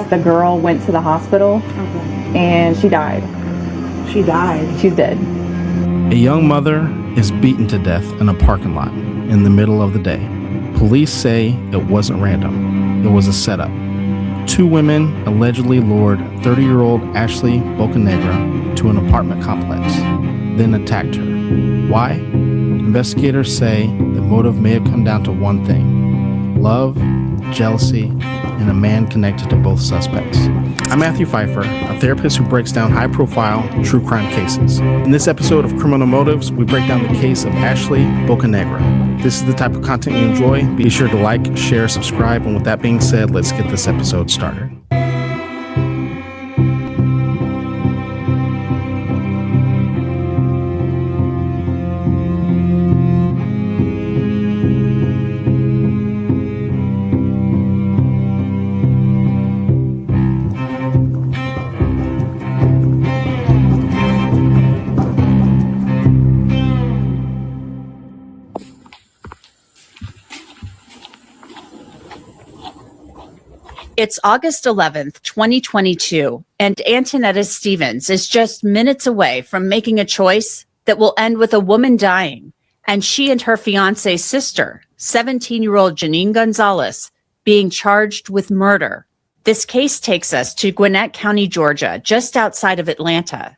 the girl went to the hospital and she died. She died? She's dead. A young mother is beaten to death in a parking lot in the middle of the day. Police say it wasn't random. It was a setup. Two women allegedly lured 30-year-old Ashley Bocanegra to an apartment complex, then attacked her. Why? Investigators say the motive may have come down to one thing: love, jealousy, and a man connected to both suspects. I'm Matthew Pfeiffer, a therapist who breaks down high-profile true crime cases. In this episode of Criminal Motives, we break down the case of Ashley Bocanegra. This is the type of content you enjoy. Be sure to like, share, subscribe, and with that being said, let's get this episode started. It's August 11th, 2022, and Antonetta Stevens is just minutes away from making a choice that will end with a woman dying, and she and her fiance's sister, 17-year-old Janine Gonzalez, being charged with murder. This case takes us to Gwinnett County, Georgia, just outside of Atlanta.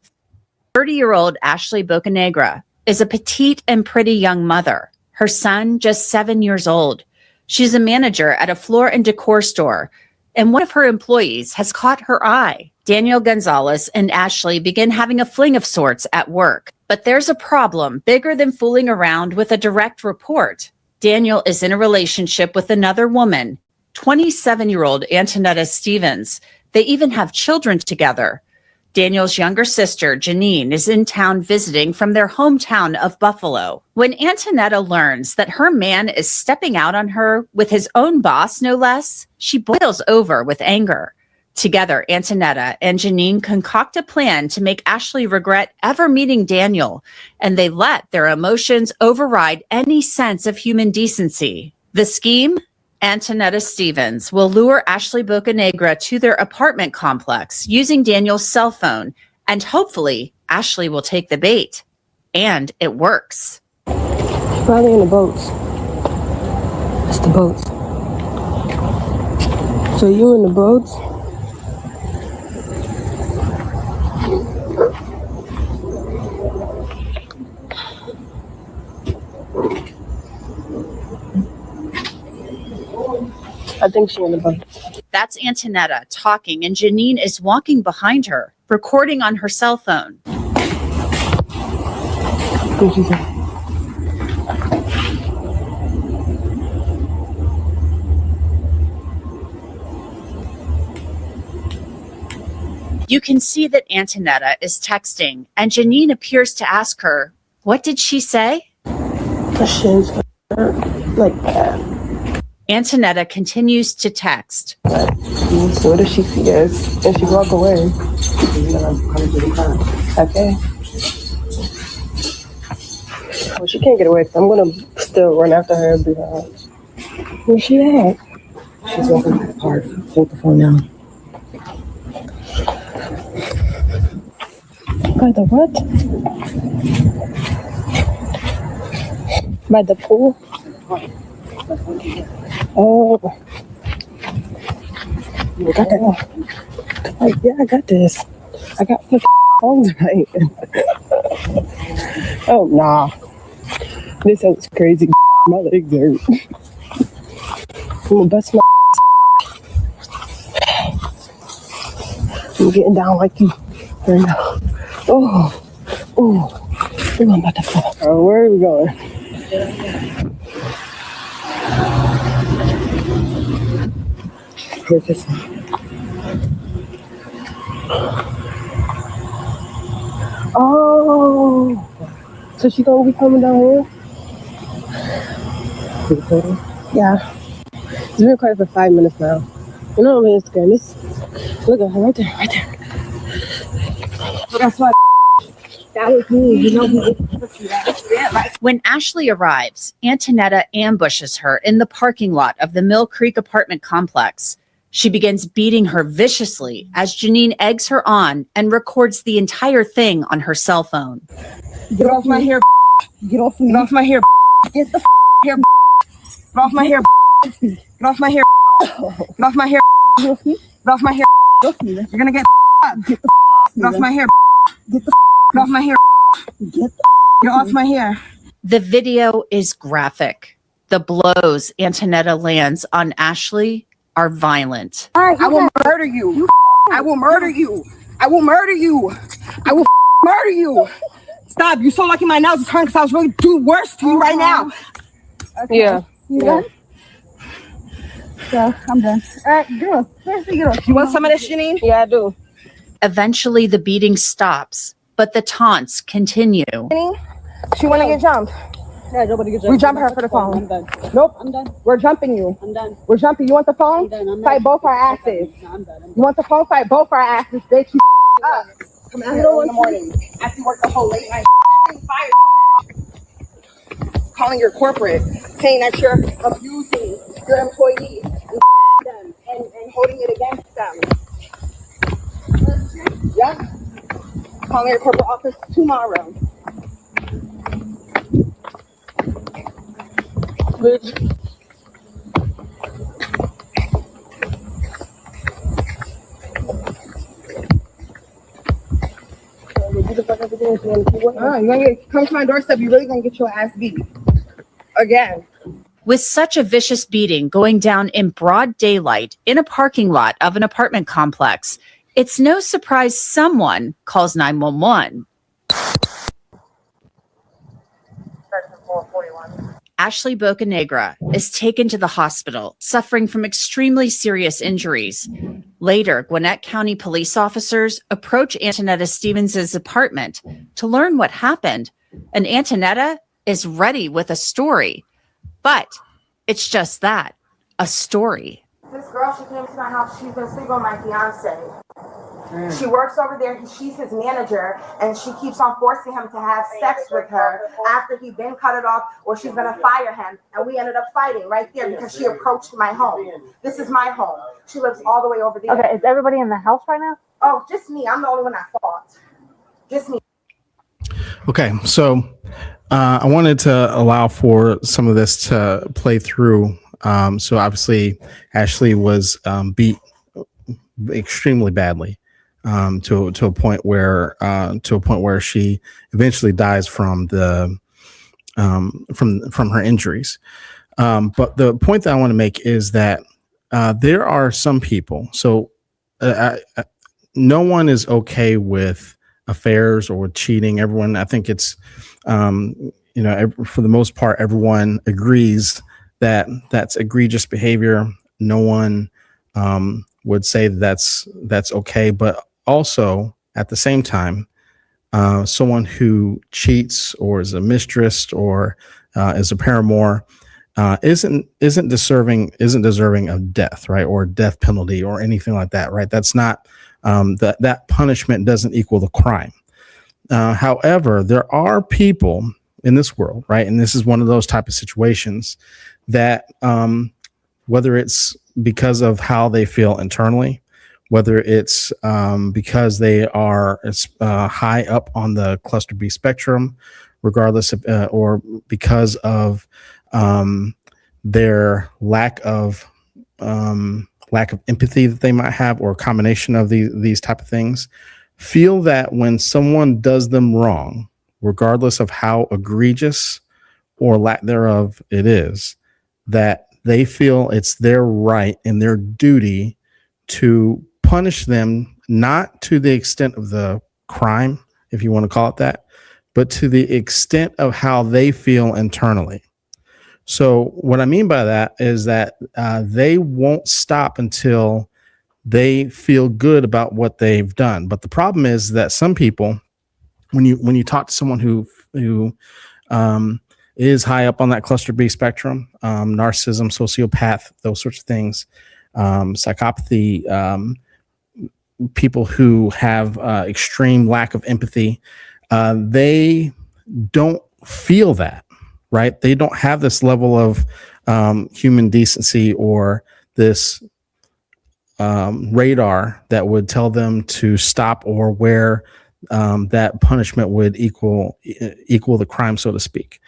30-year-old Ashley Bocanegra is a petite and pretty young mother. Her son, just 7 years old. She's a manager at a floor and decor store, and one of her employees has caught her eye. Daniel Gonzalez and Ashley begin having a fling of sorts at work. But there's a problem bigger than fooling around with a direct report. Daniel is in a relationship with another woman, 27-year-old Antonetta Stevens. They even have children together. Daniel's younger sister, Janine, is in town visiting from their hometown of Buffalo. When Antonetta learns that her man is stepping out on her with his own boss, no less, she boils over with anger. Together, Antonetta and Janine concoct a plan to make Ashley regret ever meeting Daniel, and they let their emotions override any sense of human decency. The scheme? Antonetta Stevens will lure Ashley Bocanegra to their apartment complex using Daniel's cell phone, and hopefully Ashley will take the bait. And it works. Probably in the boats. It's the boats. So you in the boats? I think she's in the boat. That's Antonetta talking, and Janine is walking behind her, recording on her cell phone. What she say? You can see that Antonetta is texting, and Janine appears to ask her, what did she say? Her shins hurt like that. Antonetta continues to text. So does she see us? And she walk away. Okay. Well, she can't get away. I'm gonna still run after her and be like, where's she at? She's walking to the park. Hold the phone down. By the what? By the pool? Oh. You got that? Like, yeah, I got this. I got the phones right. Oh, nah. This sounds crazy. My legs hurt. I'm gonna bust my I'm getting down like you right now. Oh. Oh. I'm about to fall. Oh, where are we going? Where's this one? Oh, so she gonna be coming down here? To the photo? Yeah. It's been recording for 5 minutes now. You know I'm on Instagram. Look at her right there, right there. That's why that was me. You know. When Ashley arrives, Antonetta ambushes her in the parking lot of the Mill Creek apartment complex. She begins beating her viciously as Janine eggs her on and records the entire thing on her cell phone. Get off my hair. Get off me. Get off my hair. Get the hair. Get off my hair. Get off my hair. Get off my hair. Get off my hair. You're gonna get off my hair. Get off my hair. Get off my hair. The video is graphic. The blows Antonetta lands on Ashley are violent. I will murder you. I will murder you. I will murder you. I will murder you. Stop. You're so lucky my nails are turning because I was really doing worse to you right now. Okay. Yeah. You done? Yeah, I'm done. All right, girl. You want some of this, Janine? Yeah, I do. Eventually, the beating stops, but the taunts continue. Janine, she want to get jumped. Yeah, nobody get jumped. We jump her for the phone. I'm done. Nope. I'm done. We're jumping you. I'm done. We're jumping. You want the phone? I'm done. Fight both our asses. No, I'm done. You want the phone? Fight both our asses, bitch. You up. Come out here in the morning. After you work the whole late night. Fire. Calling your corporate, saying that you're abusing your employees them and holding it against them. Yeah. Calling your corporate office tomorrow. Bitch. You're gonna come to my doorstep, you're really gonna get your ass beat. Again. With such a vicious beating going down in broad daylight in a parking lot of an apartment complex, it's no surprise someone calls 911. Ashley Bocanegra is taken to the hospital, suffering from extremely serious injuries. Later, Gwinnett County police officers approach Antonetta Stevens' apartment to learn what happened, and Antonetta is ready with a story. But it's just that, a story. This girl, she came to my house, she's been sleeping with my fiancé. She works over there, she's his manager, and she keeps on forcing him to have sex with her after he's been cut it off, or she's gonna fire him. And we ended up fighting right there because she approached my home. This is my home. She lives all the way over there. Okay, is everybody in the house right now? Oh, just me. I'm the only one that fought. Just me. Okay, so I wanted to allow for some of this to play through. So obviously, Ashley was beat extremely badly to a point where she eventually dies from the from her injuries. But the point that I want to make is that there are some people. So no one is okay with affairs or with cheating. Everyone, I think it's for the most part, everyone agrees that that's egregious behavior. No one would say that's okay, but also at the same time, someone who cheats or is a mistress or is a paramour isn't deserving of death, right, or death penalty or anything like that, right? That's not that punishment doesn't equal the crime. However, there are people in this world, right, and this is one of those type of situations that whether it's because of how they feel internally, whether it's because they are high up on the cluster B spectrum, regardless of, or because of their lack of empathy that they might have, or a combination of these type of things, feel that when someone does them wrong, regardless of how egregious or lack thereof it is, that they feel it's their right and their duty to punish them, not to the extent of the crime, if you want to call it that, but to the extent of how they feel internally. So what I mean by that is that they won't stop until they feel good about what they've done. But the problem is that some people, when you talk to someone who is high up on that cluster B spectrum, narcissism, sociopath, those sorts of things, psychopathy, people who have extreme lack of empathy, they don't feel that, right? They don't have this level of human decency or this radar that would tell them to stop, or where that punishment would equal the crime, so to speak.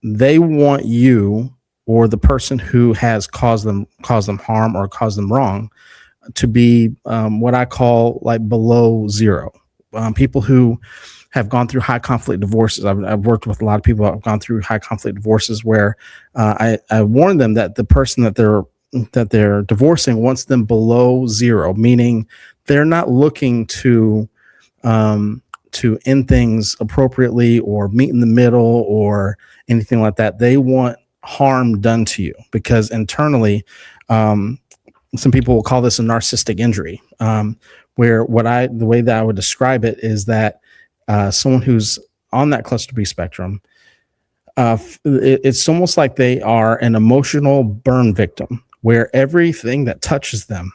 They want you, or the person who has caused them harm or caused them wrong, to be what I call like below zero. People who have gone through high conflict divorces. I've worked with a lot of people who have gone through high conflict divorces where I warn them that the person that they're divorcing wants them below zero, meaning they're not looking to end things appropriately or meet in the middle or anything like that. They want harm done to you, because internally, some people will call this a narcissistic injury, where the way that I would describe it is that someone who's on that cluster B spectrum, it's almost like they are an emotional burn victim, where everything that touches them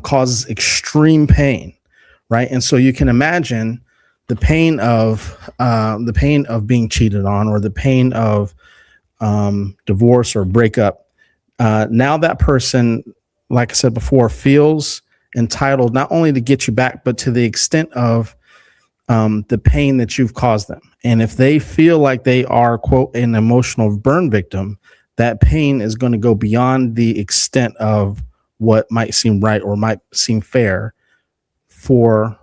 causes extreme pain, right? And so you can imagine the pain of being cheated on, or the pain of divorce or breakup. Now that person, like I said before, feels entitled not only to get you back, but to the extent of the pain that you've caused them. And if they feel like they are, quote, an emotional burn victim, that pain is going to go beyond the extent of what might seem right or might seem fair for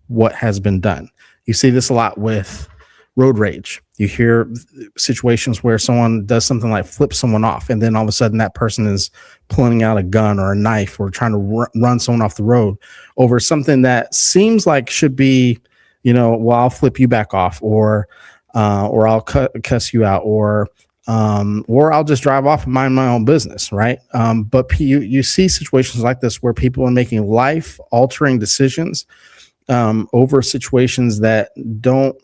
what has been done. You see this a lot with road rage. You hear situations where someone does something like flip someone off, and then all of a sudden that person is pulling out a gun or a knife or trying to run someone off the road over something that seems like should be, well, I'll flip you back off, or I'll cuss you out, or I'll just drive off and mind my own business, right? But you see situations like this where people are making life-altering decisions over situations that don't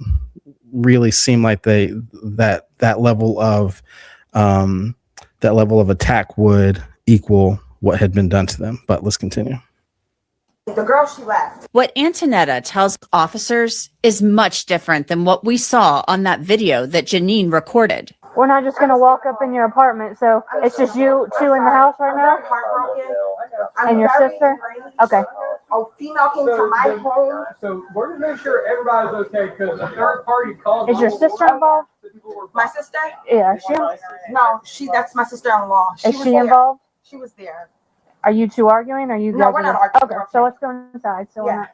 really seem like that level of attack would equal what had been done to them. But let's continue. The girl, she left. What Antonetta tells officers is much different than what we saw on that video that Janine recorded. We're not just going to walk up in your apartment, so it's just you two in the house right now? Heartbroken. And your sister? Okay. A female came to my home. So we're going to make sure everybody's okay, because a third party called. Is your sister involved? My sister? Yeah, is she? No, that's my sister-in-law. Is she involved? She was there. Are you two arguing? Or are you guys? No, we're not arguing. Okay, so let's go inside. So Yeah.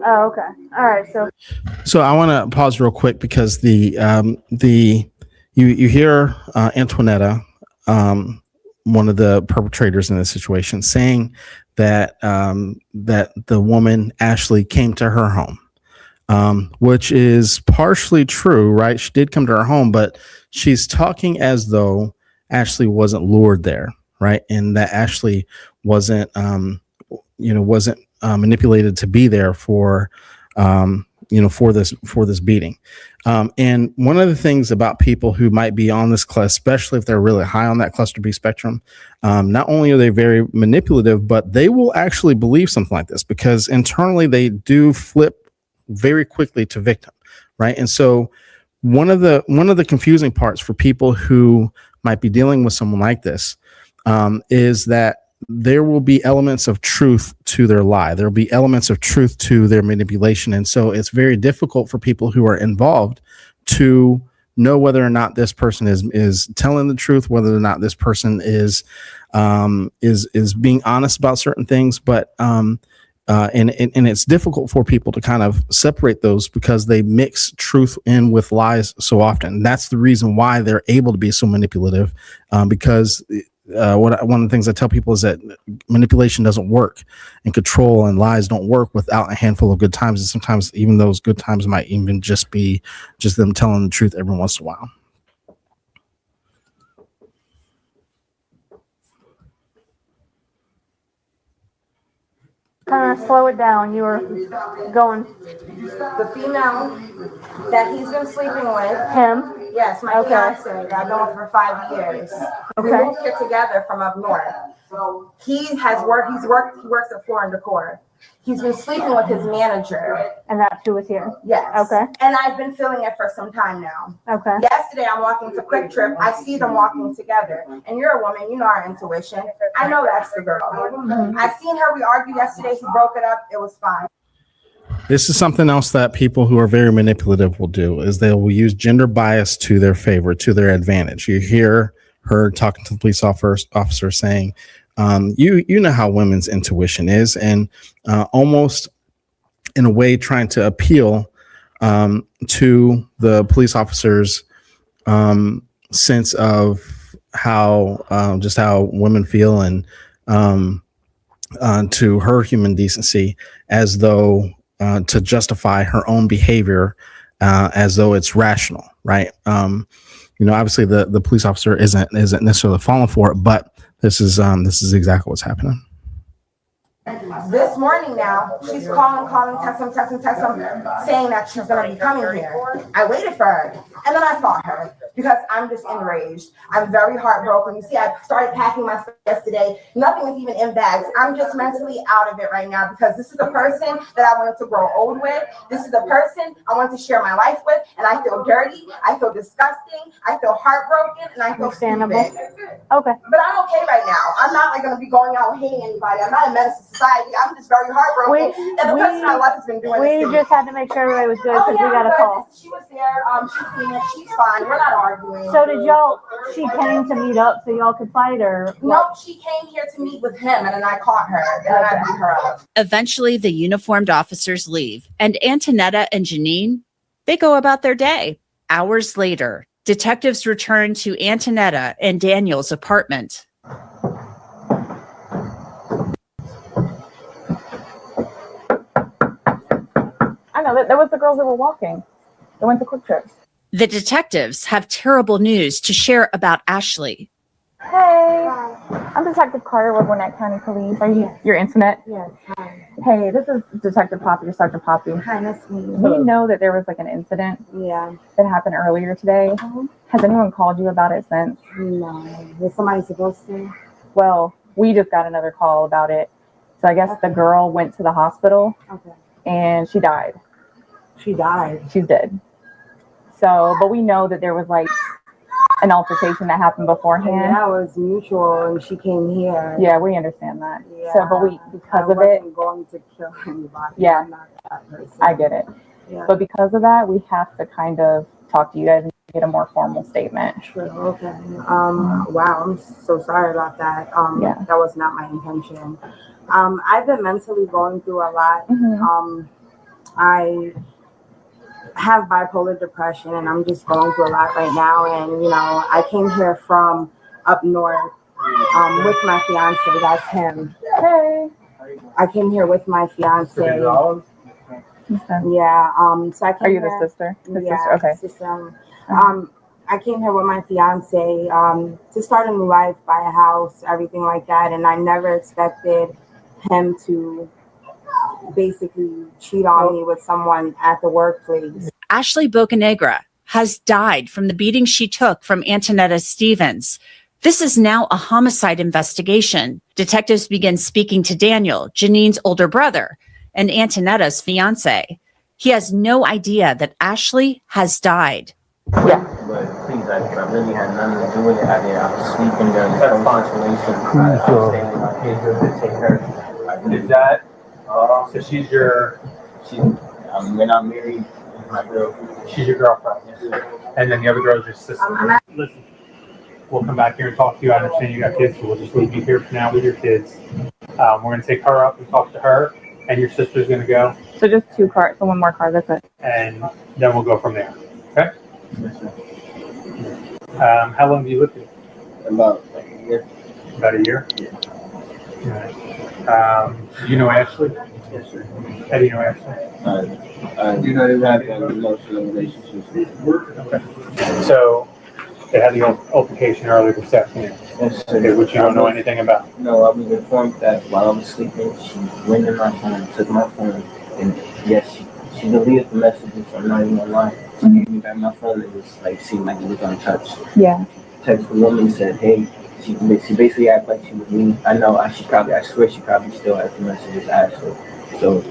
Oh, okay. All right. So I want to pause real quick, because you hear Antonetta, one of the perpetrators in this situation, saying that the woman Ashley came to her home, which is partially true, right? She did come to her home, but she's talking as though Ashley wasn't lured there, right? And that Ashley wasn't manipulated to be there for this beating. And one of the things about people who might be on this class, especially if they're really high on that cluster B spectrum, not only are they very manipulative, but they will actually believe something like this, because internally they do flip very quickly to victim, right? And so one of the confusing parts for people who might be dealing with someone like this is that there will be elements of truth to their lie. There will be elements of truth to their manipulation. And so it's very difficult for people who are involved to know whether or not this person is telling the truth, whether or not this person is being honest about certain things. But and it's difficult for people to kind of separate those, because they mix truth in with lies so often. That's the reason why they're able to be so manipulative, because one of the things I tell people is that manipulation doesn't work, and control and lies don't work without a handful of good times. And sometimes even those good times might even just be them telling the truth every once in a while. kind of slow it down. You were going. The female that he's been sleeping with. Him? Yes, my fiancé that I've known for 5 years. We Okay. moved here together from up north. He works at Floor and Decor. He's been sleeping with his manager. And that's who was here? Yes. Okay. And I've been feeling it for some time now. Okay. Yesterday, I'm walking to Quick Trip. I see them walking together. And you're a woman. You know our intuition. I know that's the girl. I seen her. We argued yesterday. He broke it up. It was fine. This is something else that people who are very manipulative will do, is they will use gender bias to their favor, to their advantage. You hear her talking to the police officer saying, you know how women's intuition is, and almost in a way trying to appeal to the police officer's sense of how just how women feel, and to her human decency, as though to justify her own behavior, as though it's rational, right? Obviously the police officer isn't necessarily falling for it, but this is exactly what's happening. This morning now, she's calling, texting, saying that she's going to be coming here. I waited for her, and then I fought her because I'm just enraged. I'm very heartbroken. You see, I started packing my stuff yesterday. Nothing is even in bags. I'm just mentally out of it right now because this is the person that I wanted to grow old with. This is the person I wanted to share my life with, and I feel dirty. I feel disgusting. I feel heartbroken, and I feel Understandable. stupid. Okay. But I'm okay right now. I'm not going to be going out and hating anybody. I'm not a menace to society. I'm just very heartbroken. And the person I love has been doing this to me. We just had to make sure everybody was good because we got a call. She was there. She's seen it. She's fine. We're not arguing. So she came to meet up so y'all could fight, or what? No, she came here to meet with him, and then I caught her, and then I beat her up. Eventually, the uniformed officers leave, and Antonetta and Janine, they go about their day. Hours later, detectives return to Antonetta and Daniel's apartment. I know that there was the girls that were walking. They went to Quick Trip. The detectives have terrible news to share about Ashley. Hey, I'm Detective Carter with Gwinnett County Police. Are you your internet? Yes, hi. Hey, this is Detective Poppy or Sergeant Poppy. Hi, nice to meet you. We know that there was like an incident Yeah. that happened earlier today. Has anyone called you about it since? No. Was somebody supposed to? Well, we just got another call about it. So I guess the girl went to the hospital Okay. and she died. She died. She's dead. So, but we know that there was like an altercation that happened beforehand. And that was mutual, and she came here. Yeah, we understand that. Yeah. So, but because of I it, wasn't going to kill anybody. Yeah. I'm not that person. I get it. Yeah. But because of that, we have to kind of talk to you guys and get a more formal statement. True. Okay. Wow. I'm so sorry about that. Yeah. That was not my intention. I've been mentally going through a lot. Mhm. I have bipolar depression, and I'm just going through a lot right now. And I came here from up north with my fiance. That's him. Hey. I came here with my fiance. Okay. Yeah. So I came Are you here, the sister? The yeah, sister? Okay. sister. I came here with my fiance to start a new life, buy a house, everything like that. And I never expected him to basically cheat on me with someone at the workplace. Ashley Bocanegra has died from the beating she took from Antonetta Stevens. This is now a homicide investigation. Detectives begin speaking to Daniel, Janine's older brother, and Antonetta's fiance. He has no idea that Ashley has died. Yeah. But please, I really had nothing to do with it. I was sleeping during the confrontation. I was staying with my kids to take her. Is that, so she's your, We're not married. My girl. she's your girlfriend? And then the other girl's your sister? Listen, we'll come back here and talk to you. I understand you got kids, so we'll just leave you here for now with your kids. We're going to take her up and talk to her, and your sister's going to go, So just 2 cars, so 1 more car. That's it. and then we'll go from there. Okay? How long do you live here? About like a year. About a year? Yeah. Do you know Ashley? Yes, sir. How do you know Ashley? You know, they have an emotional relationship. Okay. So they had the altercation earlier this afternoon, Yes, sir. okay, which you don't know anything about. No, I was informed that while I was sleeping, she went in my phone, took my phone, and yes, she deleted the messages. I'm not even lying. She gave me back my phone. It was like seemed like it was untouched. Yeah. Text the woman, said, "Hey, she basically acted like she was me. I swear she probably still has the messages, Ashley. So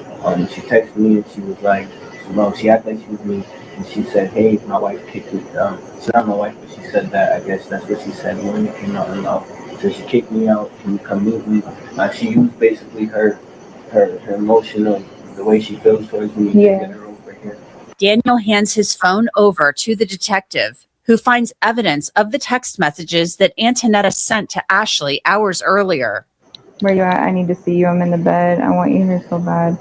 she texted me and she was like, well, she acted like she was me. And she said, hey, my wife kicked me out. So not my wife, but she said that. I guess that's what she said when it came out in love. So she kicked me out. Can you come meet me? She used basically her emotional, the way she feels towards me. Yeah. To get her over here. Daniel hands his phone over to the detective, who finds evidence of the text messages that Antonetta sent to Ashley hours earlier. Where you at? I need to see you. I'm in the bed. I want you here so bad.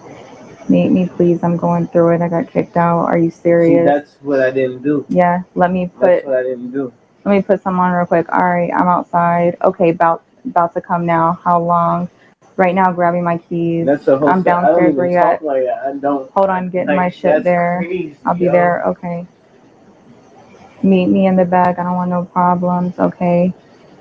Meet me, please. I'm going through it. I got kicked out. Are you serious? See, that's what I didn't do. Yeah. That's what I didn't do. Let me put some on real quick. All right. I'm outside. Okay. About to come now. How long? Right now, grabbing my keys. That's a whole I'm downstairs. Where you at? Like that. I don't. Hold on. Getting my shit there. Crazy, I'll be there. Okay. Meet me in the back. I don't want no problems. Okay.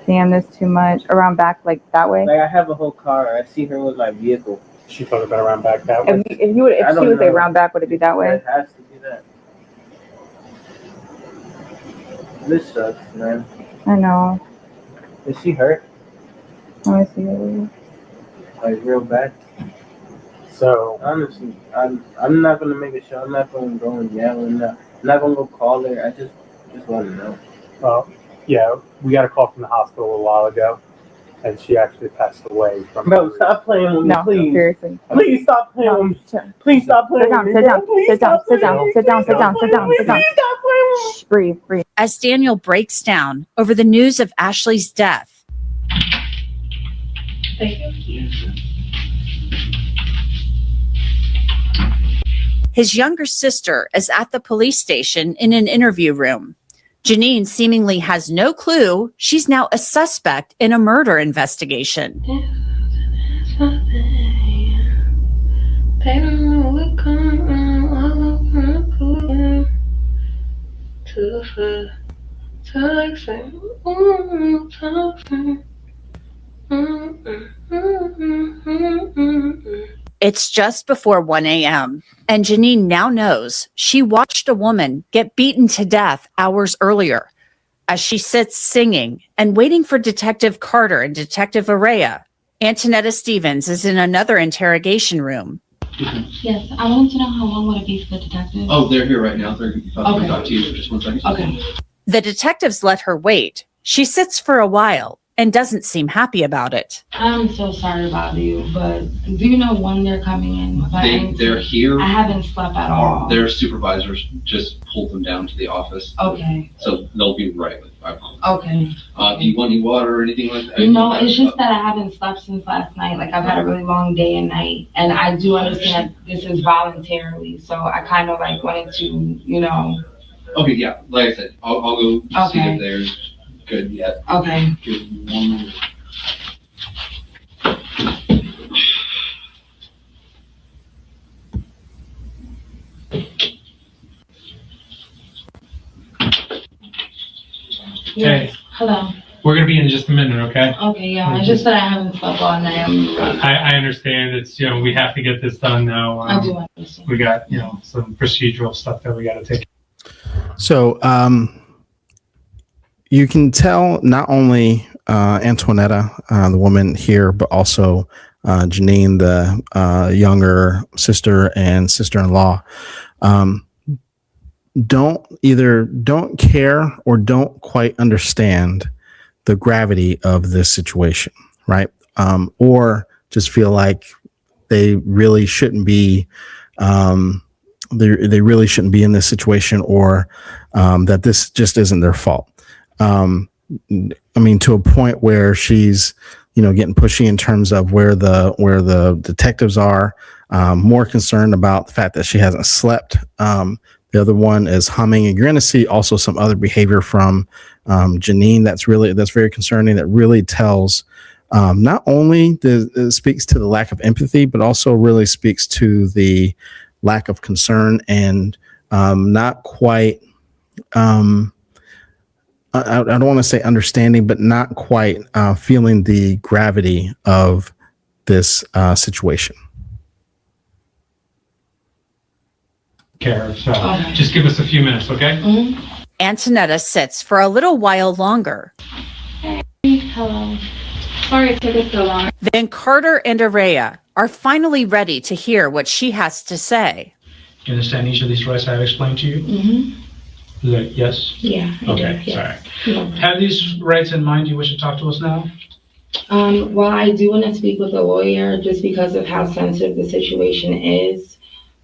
Damn, this too much. Around back, like that way? Like I have a whole car. I see her with my vehicle. She thought about around back that way. If she would say around back, would it be that way? It has to be that. This sucks, man. I know. Is she hurt? Let me see. Like real bad? So honestly, I'm not gonna make a show. I'm not gonna go and yell and I'm not gonna go call her. I just want to know. Well, yeah, we got a call from the hospital a while ago, and she actually passed away from. Bro, stop playing with me, No, please. seriously. Please stop playing with me. Please stop playing with me. Sit down. Please Sit down. stop Sit playing down. with Sit down. me. Sit down. Sit down. Sit down. Please stop playing with me. Shh, breathe. As Daniel breaks down over the news of Ashley's death, his younger sister is at the police station in an interview room. Janine seemingly has no clue she's now a suspect in a murder investigation. It's just before 1 a.m., and Janine now knows she watched a woman get beaten to death hours earlier. As she sits singing and waiting for Detective Carter and Detective Araya, Antonetta Stevens is in another interrogation room. Yes, I wanted to know how long would it be for the detective? Oh, they're here right now. They're Okay. talk to you. Just 1 second. Okay. The detectives let her wait. She sits for a while and doesn't seem happy about it. I'm so sorry about you, but do you know when they're coming in? They're here. I haven't slept at all. Their supervisors just pulled them down to the office. Okay. So they'll be right with you, I promise. Okay. Do you want any water or anything like that? No, it's just that I haven't slept since last night. Like I've had a really long day and night, and I do understand that this is voluntarily. So I kind of like wanted to, you know. Okay, yeah. Like I said, I'll go see Okay. if they're good yet. Okay. Give me 1 minute. Yes. Hello. We're gonna be in just a minute, okay? Okay, yeah. It's just that I haven't slept all night. I understand it's, we have to get this done now. I do understand. We got, some procedural stuff that we gotta take. So you can tell not only Antonetta, the woman here, but also Janine, the younger sister and sister-in-law, don't care or don't quite understand the gravity of this situation, right? Or just feel like they really shouldn't be they really shouldn't be in this situation, or that this just isn't their fault. I mean, to a point where she's, getting pushy in terms of where the detectives are, more concerned about the fact that she hasn't slept. The other one is humming, and you're going to see also some other behavior from Janine that's very concerning. That really tells not only it speaks to the lack of empathy, but also really speaks to the lack of concern and not quite. I don't want to say understanding, but not quite feeling the gravity of this situation. Care. So just give us a few minutes, okay? Mm-hmm. Antonetta sits for a little while longer. How Hello. Sorry it took us so long. Then Carter and Araya are finally ready to hear what she has to say. You understand each of these rights I have explained to you? Mm-hmm. Is that yes? Yeah. Okay, Yeah. sorry. Yeah. Have these rights in mind you wish to talk to us now? Well, I do want to speak with a lawyer just because of how sensitive the situation is.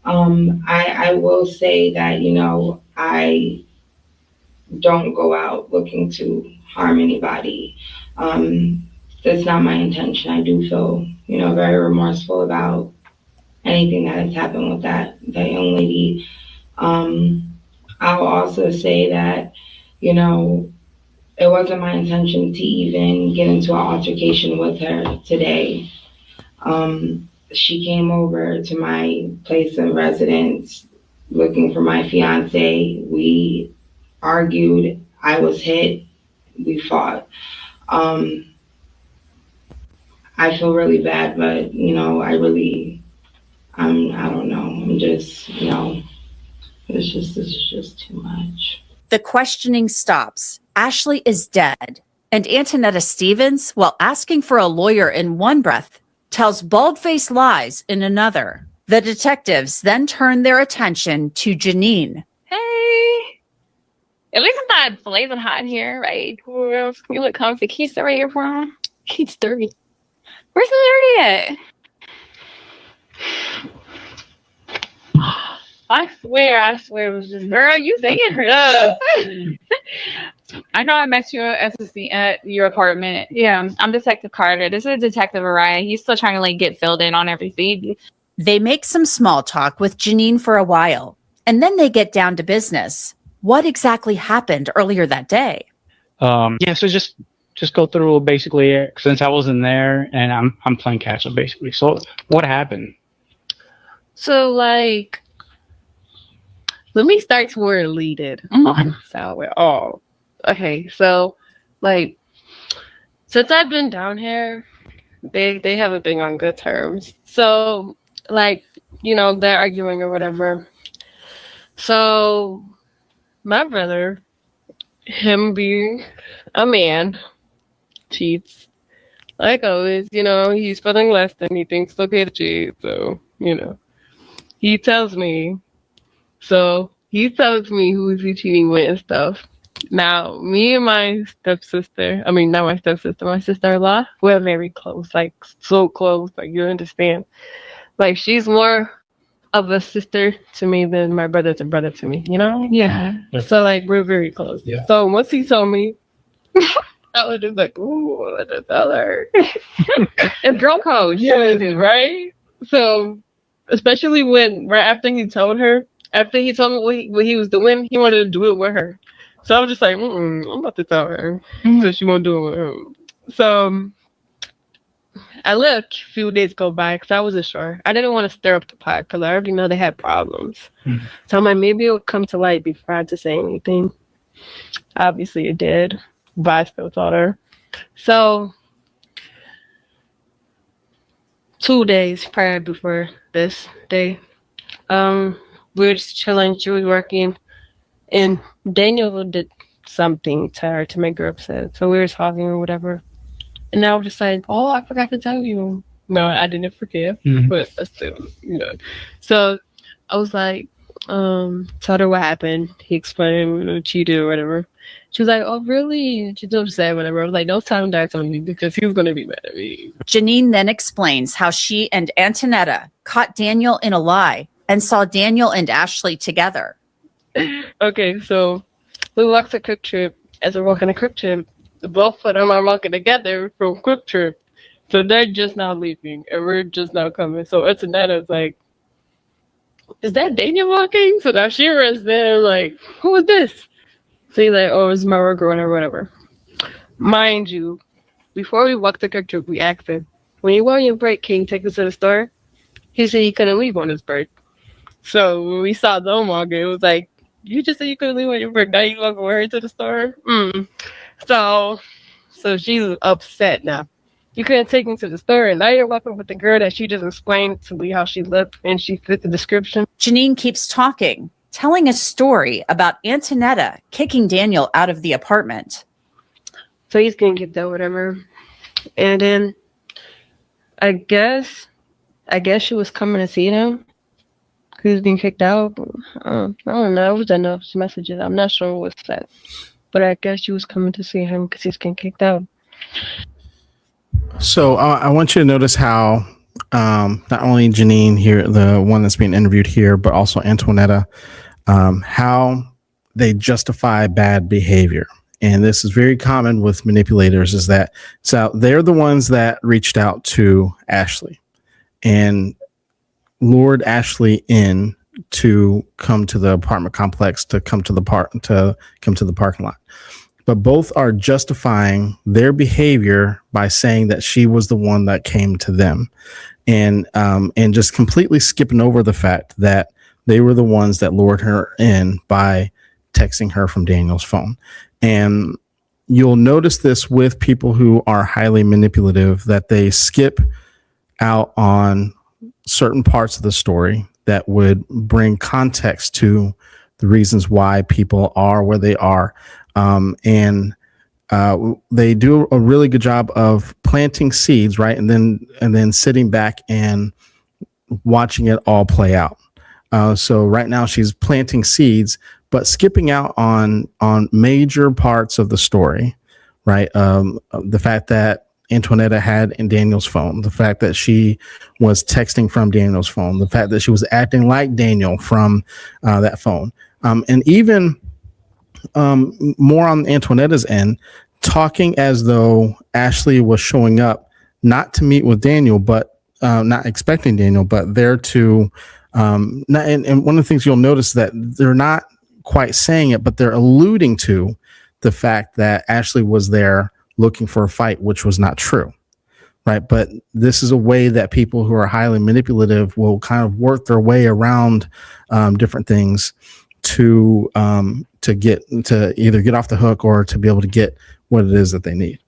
I will say that, I don't go out looking to harm anybody. That's not my intention. I do feel, very remorseful about anything that has happened with that young lady. I'll also say that, it wasn't my intention to even get into an altercation with her today. She came over to my place of residence looking for my fiance. We argued. I was hit. We fought. I feel really bad, but I don't know. I'm just, this is just too much. The questioning stops. Ashley is dead. And Antonetta Stevens, while asking for a lawyer in one breath, tells bald-faced lies in another. The detectives then turn their attention to Janine. Hey, at least it's not blazing hot in here, right? You look comfy. Can you stay right here from? He's dirty. Where's the dirty at? I swear it was just, girl, you thinking her. I know I met you at your apartment. Yeah, I'm Detective Carter. This is Detective Araya. He's still trying to get filled in on everything. They make some small talk with Janine for a while, and then they get down to business. What exactly happened earlier that day? So just go through basically, since I wasn't there and I'm playing catch up basically. So what happened? So let me start to where it leaded. Okay, so since I've been down here, they haven't been on good terms. So they're arguing or whatever. So my brother, him being a man, cheats. Like always, he's feeling less than he thinks it's okay to cheat. So, he tells me. So he tells me who is he cheating with and stuff. Now, me and my stepsister, not my stepsister, my sister-in-law, we're very close, so close, you understand. She's more of a sister to me than my brother's a brother to me, Yeah. So, we're very close. Yeah. So once he told me, I was just like, ooh, what a tell her. It's girl code, right? So, especially right after he told her, after he told me what he was doing, he wanted to do it with her. So I was just like, I'm about to tell her. So she won't do it with him. So I let a few days go by because I wasn't sure. I didn't want to stir up the pot because I already know they had problems. Mm-hmm. So I'm like, maybe it'll come to light before I had to say anything. Obviously it did, but I still told her. So 2 days prior before this day, we were just chilling. She was working, and Daniel did something to her to make her upset. So we were talking or whatever, and I was just like, "Oh, I forgot to tell you." No, I didn't forget, but still, So I was like, told her what happened. He explained, cheated or whatever. She was like, "Oh, really?" She's upset, whatever. I was like, "Don't tell him that to me because he was gonna be mad at me." Janine then explains how she and Antonetta caught Daniel in a lie and saw Daniel and Ashley together. Okay, so we walked a quick trip. As we're walking a quick trip, both of them are walking together from quick trip. So they're just now leaving, and we're just now coming. So Antonetta's like, "Is that Daniel walking?" So now she runs there, like, "Who is this?" So he's like, "Oh, it's my work or whatever." Mind you, before we walked the quick trip, we asked him, "When you go on your break, can you take us to the store?" He said he couldn't leave on his break. So when we saw them walking, it was like, "You just said you couldn't leave on your break. Now you walking with her to the store?" So she's upset now. You couldn't take me to the store, and now you're walking with the girl that she just explained to me how she looked, and she fit the description. Janine keeps talking, telling a story about Antonetta kicking Daniel out of the apartment. So he's getting kicked out, whatever. And then I guess she was coming to see him. He was being kicked out. I don't know. It was enough messages. I'm not sure what's that. But I guess she was coming to see him because he's getting kicked out. So I want you to notice how not only Janine here, the one that's being interviewed here, but also Antonetta, how they justify bad behavior. And this is very common with manipulators, is that so they're the ones that reached out to Ashley and lured Ashley in to come to the apartment complex, to come to the parking lot. But both are justifying their behavior by saying that she was the one that came to them, and just completely skipping over the fact that they were the ones that lured her in by texting her from Daniel's phone. And you'll notice this with people who are highly manipulative, that they skip out on certain parts of the story that would bring context to the reasons why people are where they are. They do a really good job of planting seeds, right? And then sitting back and watching it all play out. So right now she's planting seeds, but skipping out on major parts of the story, right? The fact that Antonetta had in Daniel's phone, the fact that she was texting from Daniel's phone, the fact that she was acting like Daniel from that phone, and even more on Antonetta's end, talking as though Ashley was showing up not to meet with Daniel, but not expecting Daniel, but there to and one of the things you'll notice that they're not quite saying it, but they're alluding to the fact that Ashley was there looking for a fight, which was not true, right? But this is a way that people who are highly manipulative will kind of work their way around different things to either get off the hook or to be able to get what it is that they need.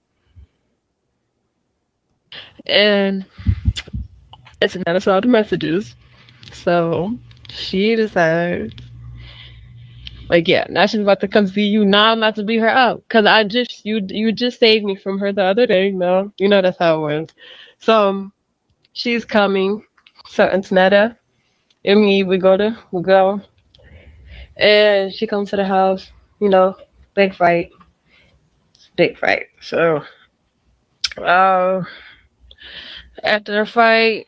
And it's not saw the messages, so she decides, like, yeah, now she's about to come see you. Now I'm about to beat her up because you just saved me from her the other day. No, you know that's how it went. So she's coming. So Antonetta and me, we go, and she comes to the house. You know, big fight. So, after the fight,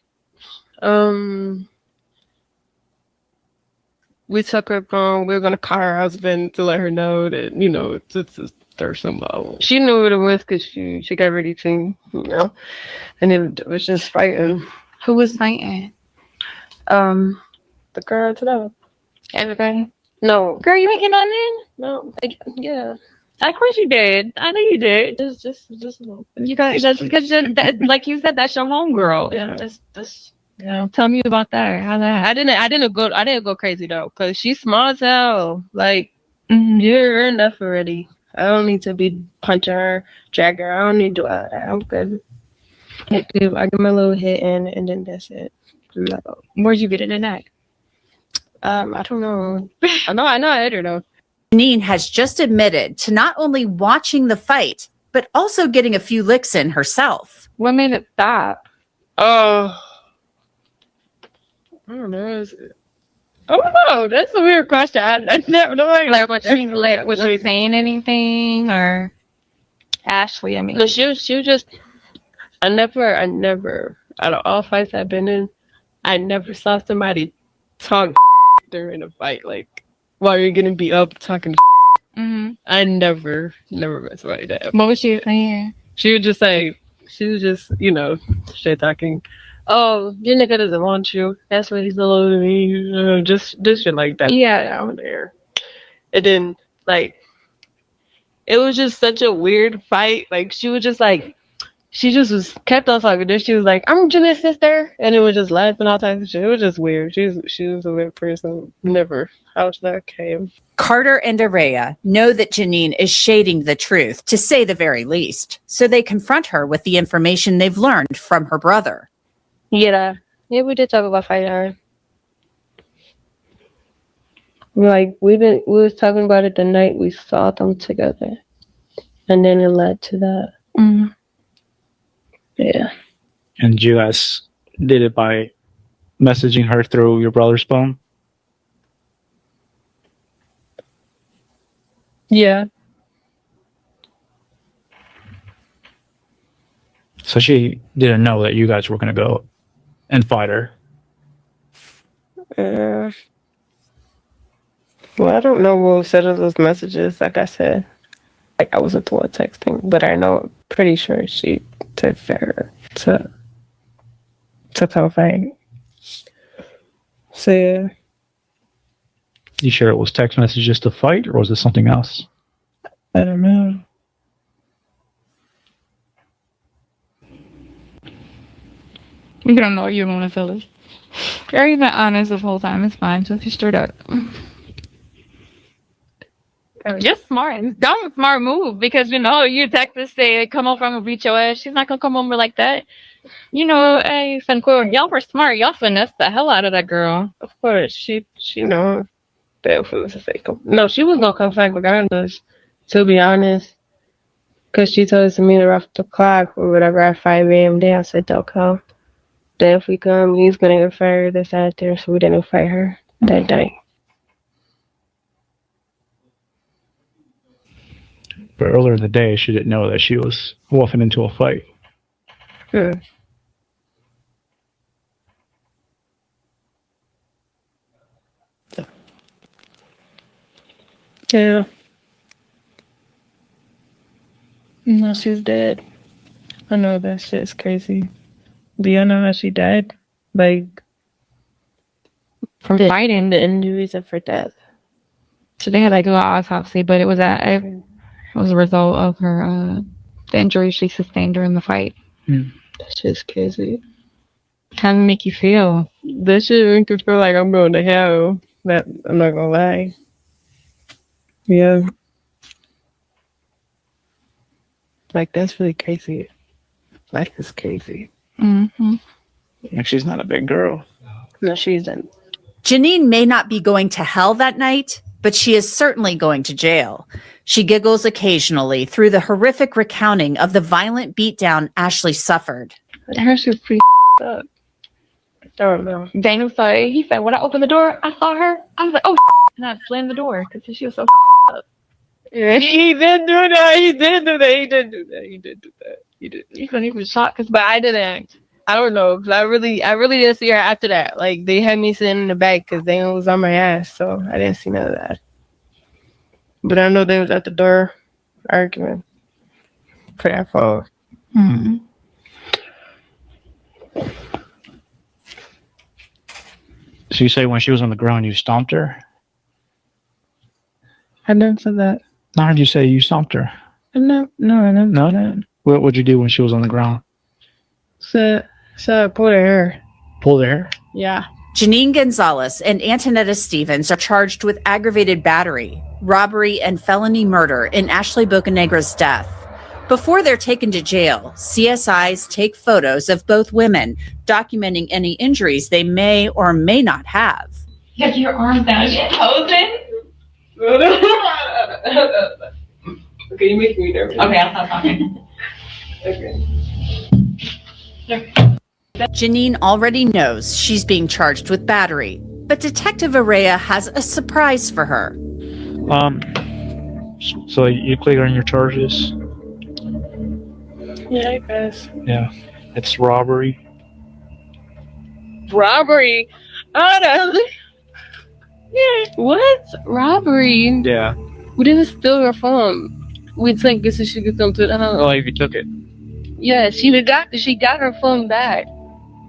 we took her phone. We were gonna call her husband to let her know that, you know, it's a threesome. She knew what it was because she got ready to, you know, and it was just fighting. Who was fighting? The girl to know. Everybody? No. Girl, you ain't getting on in? No. Yeah. Of course you did. I know you did. Just a little. You guys, that's because like you said, that's your homegirl. Yeah. That's you know. Tell me about that. How that? I didn't go crazy though, because she's small as hell. Like, you're enough already. I don't need to be punching her, dragging her. I don't need to do all that. I'm good. I give my little hit and then that's it. Where'd you get it in that? I don't know. I know I hit her though. Janine has just admitted to not only watching the fight, but also getting a few licks in herself. What made it stop? I don't know. I don't know. That's a weird question. I never know. Like, was she saying anything, or Ashley? I mean, no, she was just. I never. Out of all fights I've been in, I never saw somebody talk during a fight. Like, while you're gonna be up talking. I never met somebody that. What was she saying? She was just, you know, straight talking. Oh, your nigga doesn't want you. That's what he's allowed to me. Just shit like that. Yeah. Down there. And then, like, it was just such a weird fight. Like, she was just like, she just kept on talking. Then she was like, I'm Jana's sister. And it was just laughing all types of shit. It was just weird. She was a weird person. Never. I was like, okay. Carter and Araya know that Janine is shading the truth, to say the very least. So they confront her with the information they've learned from her brother. Yeah, we did talk about fighting her. Like, we was talking about it the night we saw them together. And then it led to that. Mm. Yeah. And you guys did it by messaging her through your brother's phone? Yeah. So she didn't know that you guys were going to go and fight her. Well, I don't know what was said of those messages. Like I said, like I wasn't the one texting, but I know, pretty sure she said for her to come fight. So yeah. You sure it was text messages to fight, or was it something else? I don't know. You don't know you want to feel it. You're even honest the whole time. It's fine. Just be straight up. Just smart. Dumb smart move because you text her say come over and beat your ass. She's not gonna come over like that. Hey, Sanquil, y'all were smart. Y'all finessed the hell out of that girl. Of course, she know that was to say no. She was gonna come fight regardless. To be honest, because she told us to meet her off the clock or whatever at 5 a.m. Then I said don't come. Then if we come, he's gonna interfere this out there, so we didn't fight her that day. But earlier in the day, she didn't know that she was wolfing into a fight. Hmm. Yeah. No, she's dead. I know that shit's crazy. Do you know how she died? Like, From fighting, the injuries and for death. So they had an autopsy, but it was a result of her the injuries she sustained during the fight. That shit's crazy. How did it make you feel? That shit make me feel like I'm going to hell. That I'm not gonna lie. Yeah. Like, that's really crazy. Life is crazy. Mm-hmm. Like, she's not a big girl. No, she isn't. Janine may not be going to hell that night, but she is certainly going to jail. She giggles occasionally through the horrific recounting of the violent beatdown Ashley suffered. Her shit's pretty up. I don't know. Daniel saw it. He said, when I opened the door, I saw her. I was like, oh, and I slammed the door because she was so up. Yeah, he did do that. He did do that. He couldn't even shock because But I didn't. I don't know, because I really didn't see her after that. Like, they had me sitting in the back because they was on my ass, so I didn't see none of that. But I know they was at the door arguing for that phone. Hmm. So you say when she was on the ground, you stomped her? I never said that. I heard you say you stomped her. I never said that. What would you do when she was on the ground? So I pulled her hair. Pulled her hair? Yeah. Janine Gonzalez and Antonetta Stevens are charged with aggravated battery, robbery, and felony murder in Ashley Bocanegra's death. Before they're taken to jail, CSIs take photos of both women, documenting any injuries they may or may not have. Get your arms down. You're posing. Okay, you make me nervous. Okay, I'll stop talking. Okay. Janine already knows she's being charged with battery, but Detective Araya has a surprise for her. So you clear on your charges? Yeah, I guess. Yeah. It's robbery. Robbery? Oh, no. Yeah. What? Robbery? Yeah. We didn't steal her phone. We think this is she could come to the house. Oh, if you took it. Yeah, she got her phone back.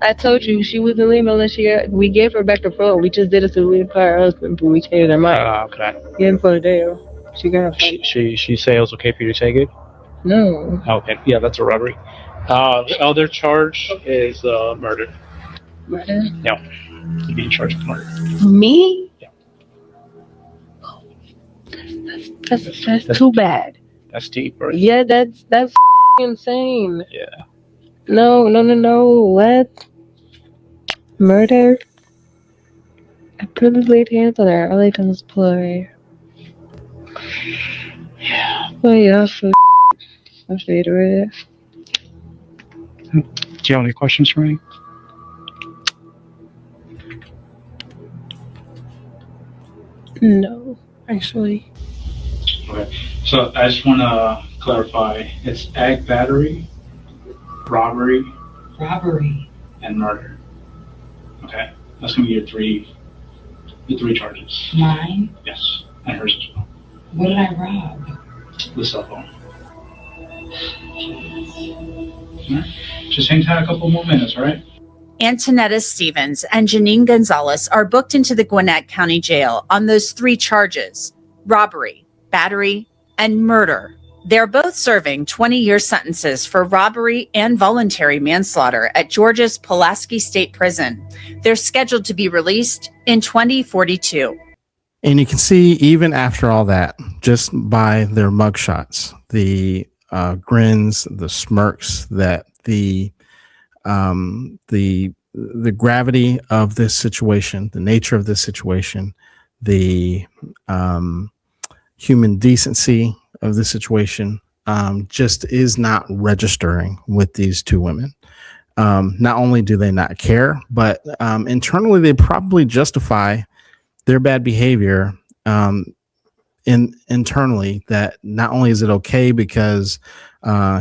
I told you she wasn't leaving unless we gave her back the phone. We just did it to leave her husband, but we changed our mind. Okay. Yeah, for the day. She got her phone. She say it was okay for you to take it? No. Okay. Yeah, that's a robbery. The other charge is murder. Murder? No. You're being charged with murder. Me? Yeah. That's too bad. That's deep, right? Yeah, that's insane. Yeah. No. What? Murder? I put his laid hands on her. All I done was pull her hair. Yeah. Oh yeah, so That's it. Do you have any questions for me? No, actually. Okay. So I just want to clarify. It's ag battery, robbery, and murder. Okay. That's going to be your three charges. Mine? Yes. And hers as well. What did I rob? The cell phone. All right. Just hang tight a couple more minutes, all right? Antonetta Stevens and Janine Gonzalez are booked into the Gwinnett County Jail on those 3 charges: robbery, battery, and murder. They're both serving 20-year sentences for robbery and voluntary manslaughter at Georgia's Pulaski State Prison. They're scheduled to be released in 2042. And you can see, even after all that, just by their mugshots, the grins, the smirks, that the gravity of this situation, the nature of this situation, the human decency of the situation, just is not registering with these 2 women. Not only do they not care, but internally they probably justify their bad behavior internally, that not only is it okay because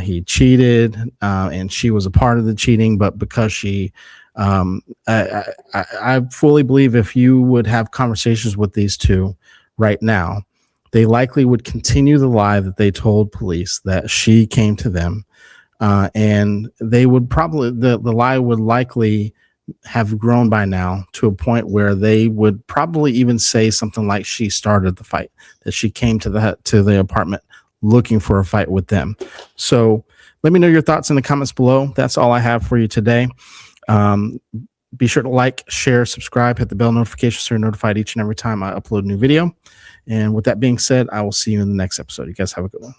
he cheated and she was a part of the cheating, but because she I fully believe if you would have conversations with these 2 right now, they likely would continue the lie that they told police, that she came to them, and they would probably, the lie would likely have grown by now to a point where they would probably even say something like she started the fight, that she came to the apartment looking for a fight with them. So let me know your thoughts in the comments below. That's all I have for you today. Be sure to like, share, subscribe, hit the bell notification so you're notified each and every time I upload a new video. And with that being said, I will see you in the next episode. You guys have a good one.